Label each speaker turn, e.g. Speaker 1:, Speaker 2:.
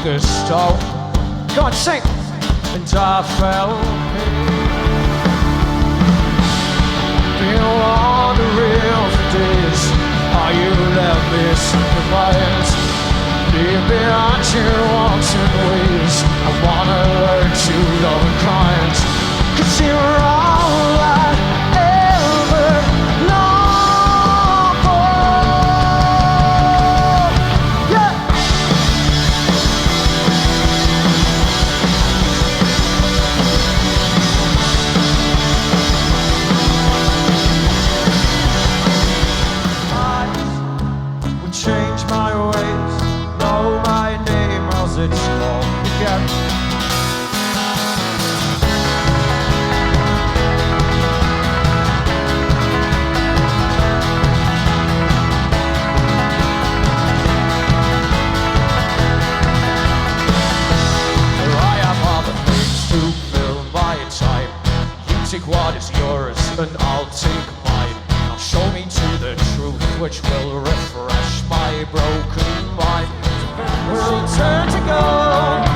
Speaker 1: like a stone. Go on, sing. And I fell. Been wondering for days how you let me sacrifice. Leave behind your wanton ways. I wanna learn to love and kind. 'Cause you're all I ever long for. Yeah. I would change my ways, know my name as it's called again. Take what is yours and I'll take mine. Now show me to the truth which will refresh my broken mind. We'll turn to gold.